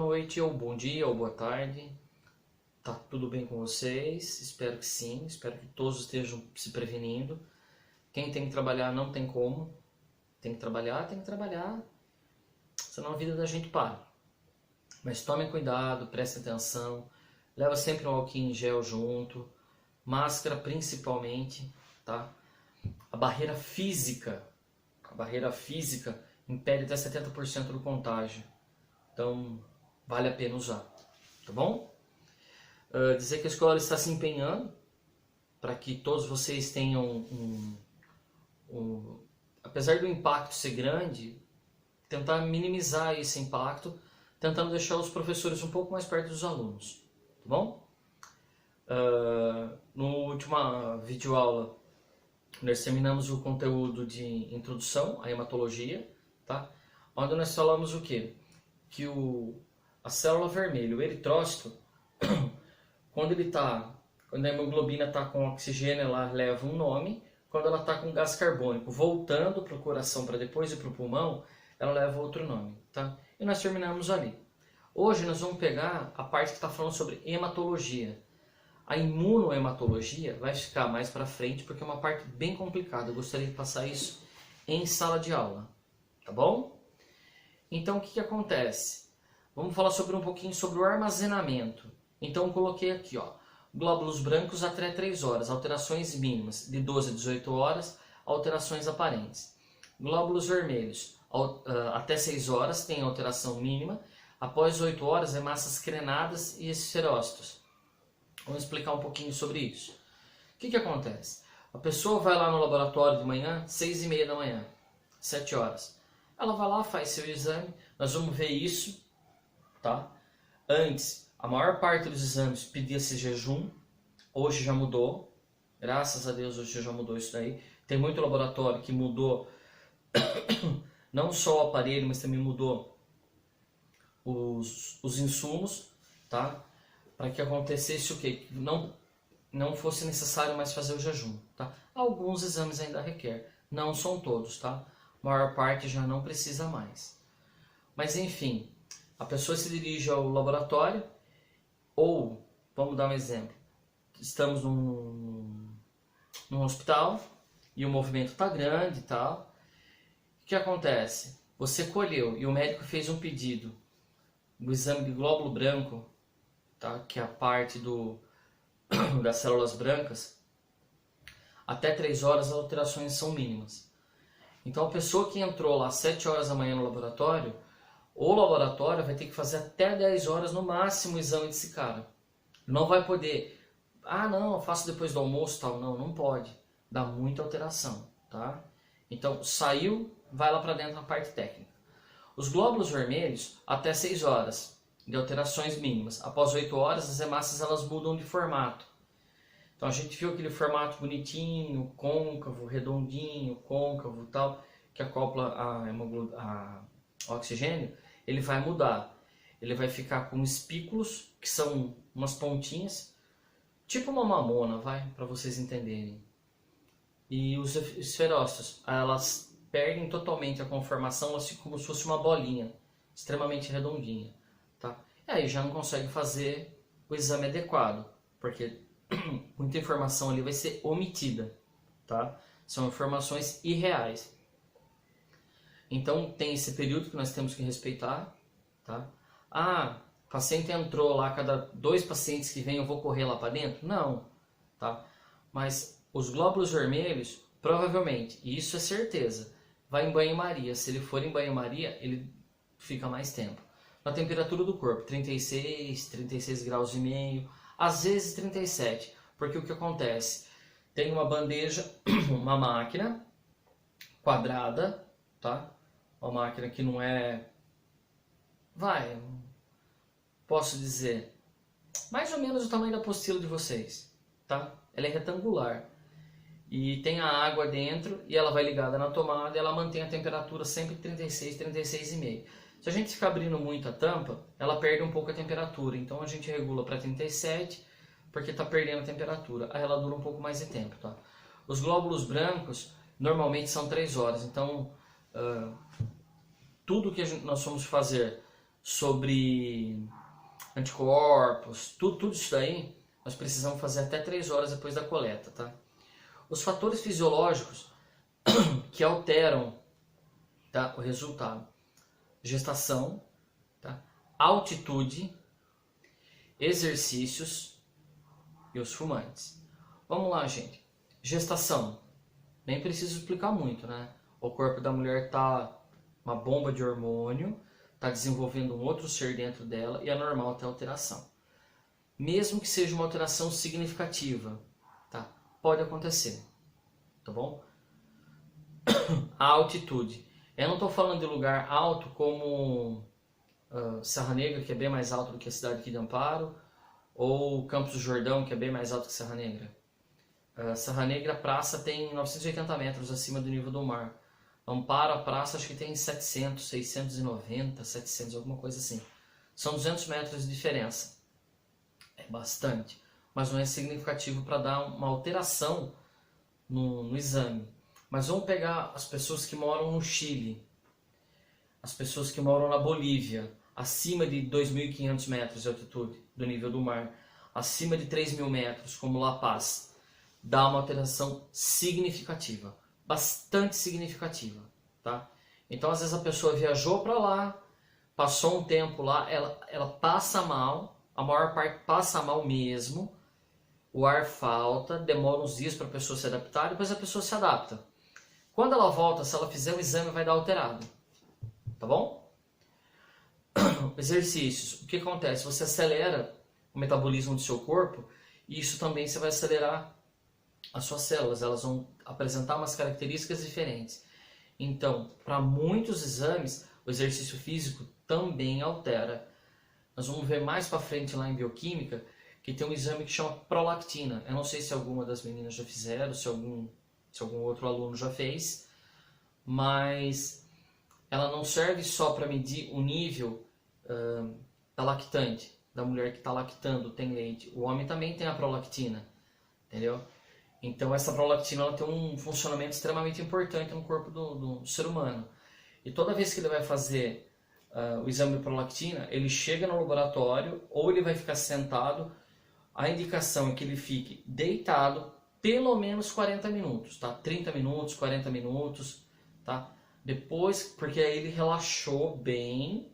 noite, ou bom dia, ou boa tarde. Tá tudo bem com vocês? Espero que sim, espero que todos estejam se prevenindo. Quem tem que trabalhar não tem como. Tem que trabalhar, senão a vida da gente para. Mas tome cuidado, preste atenção, leva sempre um álcool em gel junto, máscara principalmente, tá? A barreira física impede até 70% do contágio. Então, vale a pena usar, tá bom? Dizer que a escola está se empenhando para que todos vocês tenham apesar do impacto ser grande, tentar minimizar esse impacto, tentando deixar os professores um pouco mais perto dos alunos, tá bom? No última videoaula, nós terminamos o conteúdo de introdução à hematologia, tá? Onde nós falamos o quê? Que a célula vermelha, o eritrócito, quando a hemoglobina está com oxigênio, ela leva um nome. Quando ela está com gás carbônico voltando para o coração para depois ir para o pulmão, ela leva outro nome, tá? E nós terminamos ali. Hoje nós vamos pegar a parte que está falando sobre hematologia. A imunohematologia vai ficar mais para frente porque é uma parte bem complicada. Eu gostaria de passar isso em sala de aula, tá bom? Então o que acontece? Vamos falar um pouquinho sobre o armazenamento. Então eu coloquei aqui, ó, glóbulos brancos até 3 horas, alterações mínimas, de 12 a 18 horas, alterações aparentes. Glóbulos vermelhos até 6 horas tem alteração mínima, após 8 horas é massas crenadas e esferócitos. Vamos explicar um pouquinho sobre isso. O que acontece? A pessoa vai lá no laboratório de manhã, 6h30 da manhã, 7 horas. Ela vai lá, faz seu exame, nós vamos ver isso, tá? Antes, a maior parte dos exames pedia-se jejum, hoje já mudou, graças a Deus hoje já mudou isso daí. Tem muito laboratório que mudou não só o aparelho, mas também mudou os insumos, tá? Para que acontecesse o quê? Que não fosse necessário mais fazer o jejum, tá? Alguns exames ainda requer, não são todos, tá? A maior parte já não precisa mais. Mas enfim, a pessoa se dirige ao laboratório, ou, vamos dar um exemplo, estamos num hospital e o movimento está grande e tal. O que acontece? Você colheu e o médico fez um pedido do exame de glóbulo branco, tá? Que é a parte das células brancas, até 3 horas as alterações são mínimas. Então a pessoa que entrou lá às 7 horas da manhã no laboratório, o laboratório vai ter que fazer até 10 horas no máximo o exame desse cara. Não vai poder, não, eu faço depois do almoço tal. Não pode. Dá muita alteração, tá? Então saiu, vai lá para dentro na parte técnica. Os glóbulos vermelhos, até 6 horas de alterações mínimas. Após 8 horas, as hemácias elas mudam de formato. Então a gente viu aquele formato bonitinho, côncavo, redondinho, côncavo tal, que acopla a oxigênio, ele vai mudar. Ele vai ficar com espículos, que são umas pontinhas, tipo uma mamona, para vocês entenderem. E os esferócitos, elas perdem totalmente a conformação, elas ficam como se fosse uma bolinha, extremamente redondinha, tá? E aí já não consegue fazer o exame adequado, porque muita informação ali vai ser omitida, tá? São informações irreais. Então tem esse período que nós temos que respeitar, tá? O paciente entrou lá, cada 2 pacientes que vêm eu vou correr lá para dentro? Não, tá? Mas os glóbulos vermelhos, provavelmente, e isso é certeza, vai em banho-maria. Se ele for em banho-maria, ele fica mais tempo. Na temperatura do corpo, 36 graus e meio, às vezes 37, porque o que acontece? Tem uma bandeja, uma máquina quadrada, tá? Uma máquina que não é, posso dizer, mais ou menos o tamanho da apostila de vocês, tá? Ela é retangular e tem a água dentro e ela vai ligada na tomada e ela mantém a temperatura sempre 36,5. Se a gente ficar abrindo muito a tampa, ela perde um pouco a temperatura, então a gente regula para 37 porque está perdendo a temperatura, aí ela dura um pouco mais de tempo, tá? Os glóbulos brancos normalmente são 3 horas, então tudo que nós vamos fazer sobre anticorpos, tudo isso daí, nós precisamos fazer até 3 horas depois da coleta, tá? Os fatores fisiológicos que alteram, tá, o resultado: gestação, tá, altitude, exercícios e os fumantes. Vamos lá, gente. Gestação. Nem preciso explicar muito, né? O corpo da mulher tá uma bomba de hormônio, tá desenvolvendo um outro ser dentro dela e é normal ter alteração. Mesmo que seja uma alteração significativa, tá? Pode acontecer, tá bom? A altitude. Eu não estou falando de lugar alto como Serra Negra, que é bem mais alto do que a cidade aqui de Amparo, ou Campos do Jordão, que é bem mais alto que Serra Negra. Serra Negra, a praça tem 980 metros acima do nível do mar. Amparo, a praça, acho que tem 700, 690, 700, alguma coisa assim. São 200 metros de diferença. É bastante, mas não é significativo para dar uma alteração no exame. Mas vamos pegar as pessoas que moram no Chile, as pessoas que moram na Bolívia, acima de 2.500 metros de altitude do nível do mar, acima de 3.000 metros, como La Paz, dá uma alteração significativa, bastante significativa, tá? Então, às vezes a pessoa viajou para lá, passou um tempo lá, ela passa mal, a maior parte passa mal mesmo, o ar falta, demora uns dias para a pessoa se adaptar, depois a pessoa se adapta. Quando ela volta, se ela fizer o exame, vai dar alterado, tá bom? Exercícios. O que acontece? Você acelera o metabolismo do seu corpo e isso também você vai acelerar as suas células, elas vão apresentar umas características diferentes. Então, para muitos exames, o exercício físico também altera. Nós vamos ver mais para frente lá em bioquímica que tem um exame que chama prolactina. Eu não sei se alguma das meninas já fizeram, se algum outro aluno já fez, mas ela não serve só para medir o nível da lactante, da mulher que está lactando, tem leite. O homem também tem a prolactina, entendeu? Então essa prolactina ela tem um funcionamento extremamente importante no corpo do ser humano. E toda vez que ele vai fazer o exame de prolactina, ele chega no laboratório ou ele vai ficar sentado. A indicação é que ele fique deitado pelo menos 40 minutos, tá? 30 minutos, 40 minutos, tá? Depois, porque aí ele relaxou bem,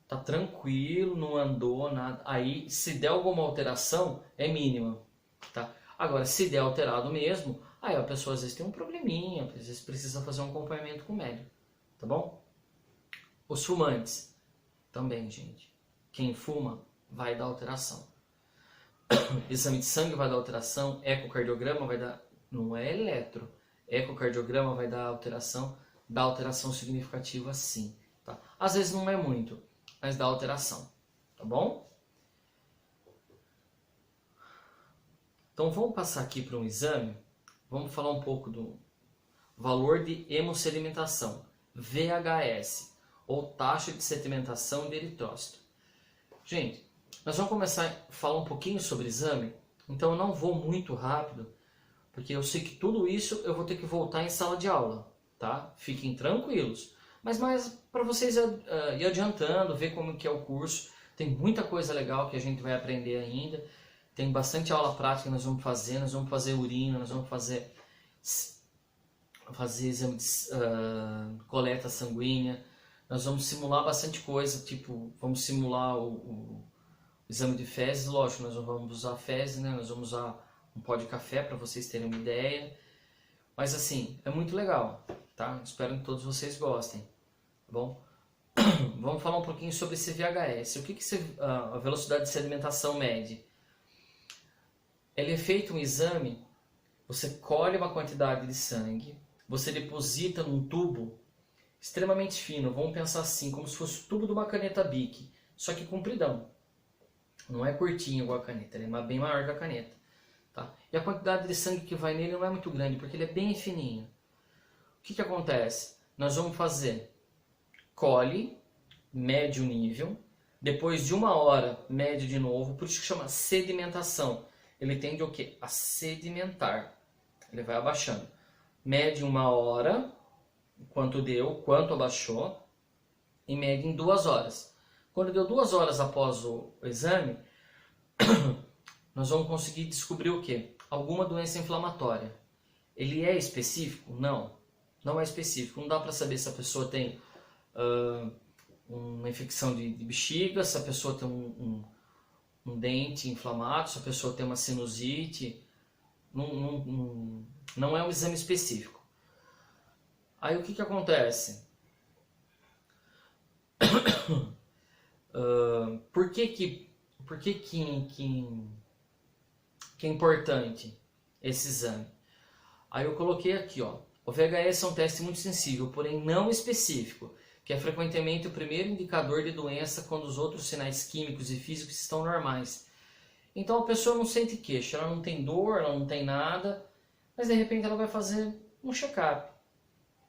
tá tranquilo, não andou, nada. Aí, se der alguma alteração, é mínima, tá? Agora, se der alterado mesmo, aí a pessoa às vezes tem um probleminha, às vezes precisa fazer um acompanhamento com o médico, tá bom? Os fumantes, também, gente. Quem fuma vai dar alteração. Exame de sangue vai dar alteração, ecocardiograma vai dar, não é eletro, ecocardiograma vai dar alteração, dá alteração significativa sim, tá? Às vezes não é muito, mas dá alteração, tá bom? Então vamos passar aqui para um exame, vamos falar um pouco do valor de hemossedimentação, VHS, ou taxa de sedimentação de eritrócito. Gente, nós vamos começar a falar um pouquinho sobre exame, então eu não vou muito rápido, porque eu sei que tudo isso eu vou ter que voltar em sala de aula, tá? Fiquem tranquilos. Mas mais para vocês ir adiantando, ver como que é o curso, tem muita coisa legal que a gente vai aprender ainda, tem bastante aula prática que nós vamos fazer urina, nós vamos fazer exame de coleta sanguínea, nós vamos simular bastante coisa, tipo, vamos simular o exame de fezes, lógico, nós não vamos usar fezes, né? Nós vamos usar um pó de café para vocês terem uma ideia. Mas assim, é muito legal, tá? Espero que todos vocês gostem, tá bom? Vamos falar um pouquinho sobre esse VHS. O que a velocidade de sedimentação mede? Ele é feito um exame, você colhe uma quantidade de sangue, você deposita num tubo extremamente fino, vamos pensar assim, como se fosse o tubo de uma caneta Bic, só que compridão. Não é curtinho igual a caneta, ele é bem maior que a caneta. Tá? E a quantidade de sangue que vai nele não é muito grande, porque ele é bem fininho. O que acontece? Nós vamos fazer colhe, mede o nível, depois de 1 hora mede de novo, por isso que chama sedimentação. Ele tende o quê? A sedimentar. Ele vai abaixando. Mede 1 hora, quanto deu, quanto abaixou, e mede em 2 horas. Quando deu 2 horas após o exame, nós vamos conseguir descobrir o quê? Alguma doença inflamatória. Ele é específico? Não, não é específico. Não dá para saber se a pessoa tem uma infecção de bexiga, se a pessoa tem um dente inflamado, se a pessoa tem uma sinusite. Não é um exame específico. Aí o que acontece? Por que é importante esse exame? Aí eu coloquei aqui, ó. O VHS é um teste muito sensível, porém não específico, que é frequentemente o primeiro indicador de doença quando os outros sinais químicos e físicos estão normais. Então a pessoa não sente queixa, ela não tem dor, ela não tem nada, mas de repente ela vai fazer um check-up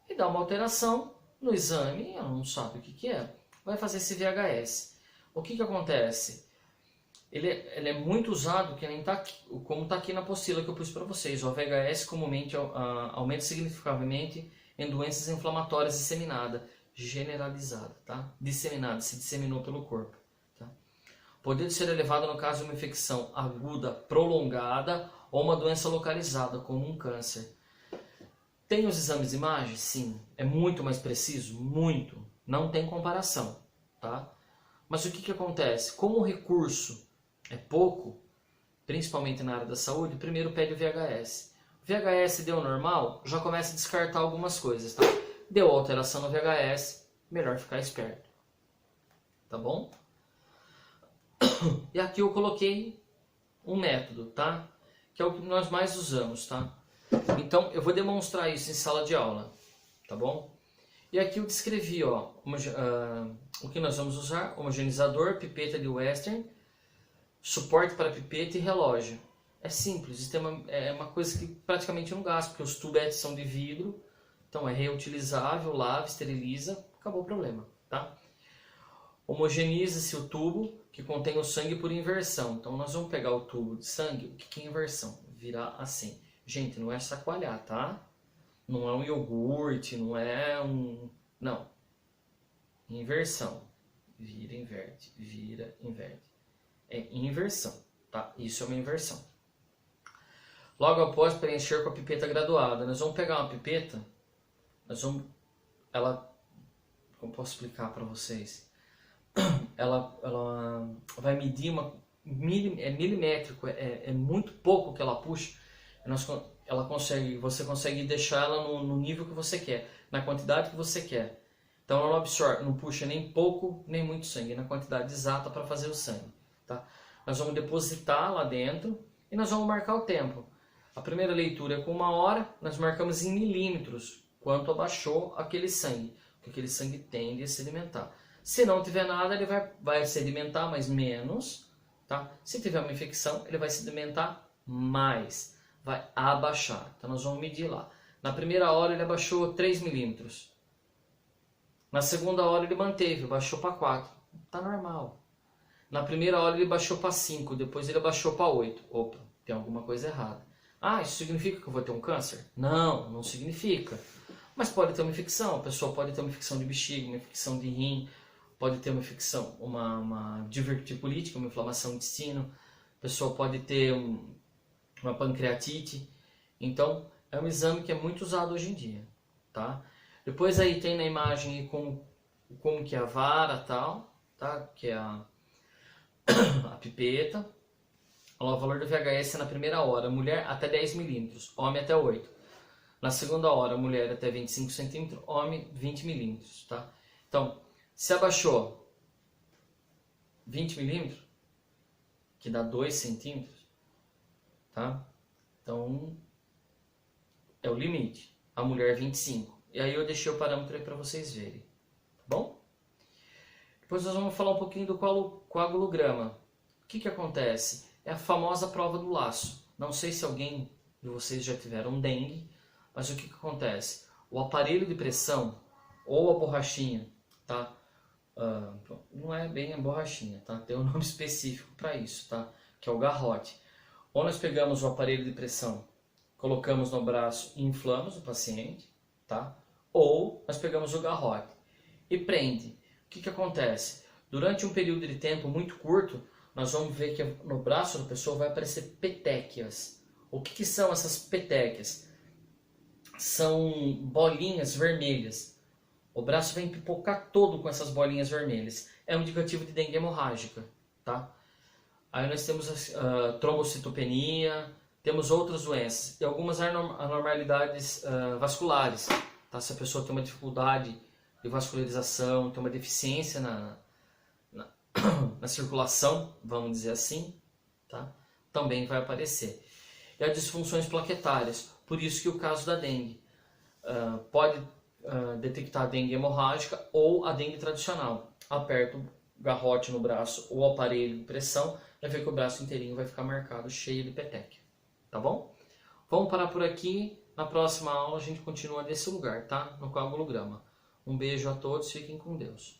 e dá uma alteração no exame, ela não sabe o que é, vai fazer esse VHS. O que acontece? Ele é muito usado, que nem tá aqui, como está aqui na apostila que eu pus para vocês. O VHS comumente aumenta significativamente em doenças inflamatórias disseminadas, generalizada, tá? Disseminada, se disseminou pelo corpo. Tá? Pode ser elevado no caso de uma infecção aguda prolongada ou uma doença localizada, como um câncer. Tem os exames de imagem? Sim. É muito mais preciso? Muito. Não tem comparação, tá? Mas o que acontece? Como o recurso é pouco, principalmente na área da saúde, primeiro pede o VHS. O VHS deu normal, já começa a descartar algumas coisas, tá? Deu alteração no VHS, melhor ficar esperto. Tá bom? E aqui eu coloquei um método, tá? Que é o que nós mais usamos, tá? Então eu vou demonstrar isso em sala de aula, tá bom? E aqui eu descrevi, ó, o que nós vamos usar: homogeneizador, pipeta de Western, suporte para pipeta e relógio. É simples, isso é uma coisa que praticamente não gasta, porque os tubetes são de vidro, então é reutilizável, lava, esteriliza, acabou o problema, tá? Homogeneiza-se o tubo que contém o sangue por inversão. Então nós vamos pegar o tubo de sangue, o que é inversão? Virar assim. Gente, não é chacoalhar, tá? Não é um iogurte, não é um... Não. Inversão. Vira, inverte. Vira, inverte. É inversão, tá? Isso é uma inversão. Logo após preencher com a pipeta graduada, nós vamos pegar uma pipeta, como posso explicar para vocês? Ela vai medir é milimétrico, é muito pouco que ela puxa. Você consegue deixar ela no nível que você quer, na quantidade que você quer. Então ela não absorve, não puxa nem pouco nem muito sangue, na quantidade exata para fazer o sangue. Tá? Nós vamos depositar lá dentro e nós vamos marcar o tempo. A primeira leitura é com 1 hora, nós marcamos em milímetros quanto abaixou aquele sangue, porque aquele sangue tende a sedimentar. Se não tiver nada, ele vai sedimentar, mas menos. Tá? Se tiver uma infecção, ele vai sedimentar mais, vai abaixar. Então nós vamos medir lá. Na primeira hora ele abaixou 3 milímetros. Na segunda hora ele manteve, baixou para 4. Tá normal. Na primeira hora ele baixou para 5, depois ele baixou para 8. Opa, tem alguma coisa errada. Ah, isso significa que eu vou ter um câncer? Não, não significa. Mas pode ter uma infecção, a pessoa pode ter uma infecção de bexiga, uma infecção de rim, pode ter uma infecção, uma diverticulite, uma inflamação do intestino, a pessoa pode ter uma pancreatite. Então, é um exame que é muito usado hoje em dia, tá? Depois aí tem na imagem como que é a vara, tal, tá? Que é a pipeta. O valor do VHS é na primeira hora, mulher até 10 milímetros, homem até 8. Na segunda hora, mulher até 25 centímetros, homem 20 milímetros, tá? Então, se abaixou 20 milímetros, que dá 2 centímetros, tá? Então, é o limite. A mulher 25. E aí eu deixei o parâmetro aí para vocês verem, tá bom? Depois nós vamos falar um pouquinho do coagulograma. O que acontece? É a famosa prova do laço. Não sei se alguém de vocês já tiveram dengue, mas o que acontece? O aparelho de pressão ou a borrachinha, tá? Não é bem a borrachinha, tá? Tem um nome específico para isso, tá? Que é o garrote. Ou nós pegamos o aparelho de pressão, colocamos no braço e inflamos o paciente, tá? Ou nós pegamos o garrote e prende. O que acontece? Durante um período de tempo muito curto, nós vamos ver que no braço da pessoa vai aparecer petequias. O que são essas petequias? São bolinhas vermelhas. O braço vem pipocar todo com essas bolinhas vermelhas. É um indicativo de dengue hemorrágica, tá? Aí nós temos trombocitopenia, temos outras doenças e algumas anormalidades vasculares, tá? Se a pessoa tem uma dificuldade de vascularização, tem uma deficiência na circulação, vamos dizer assim, tá? Também vai aparecer. E as disfunções plaquetárias, por isso que o caso da dengue pode detectar a dengue hemorrágica ou a dengue tradicional. Aperta o garrote no braço ou aparelho de pressão, vai ver que o braço inteirinho vai ficar marcado, cheio de petequia, tá bom? Vamos parar por aqui, na próxima aula a gente continua nesse lugar, tá? No coagulograma. Um beijo a todos, fiquem com Deus.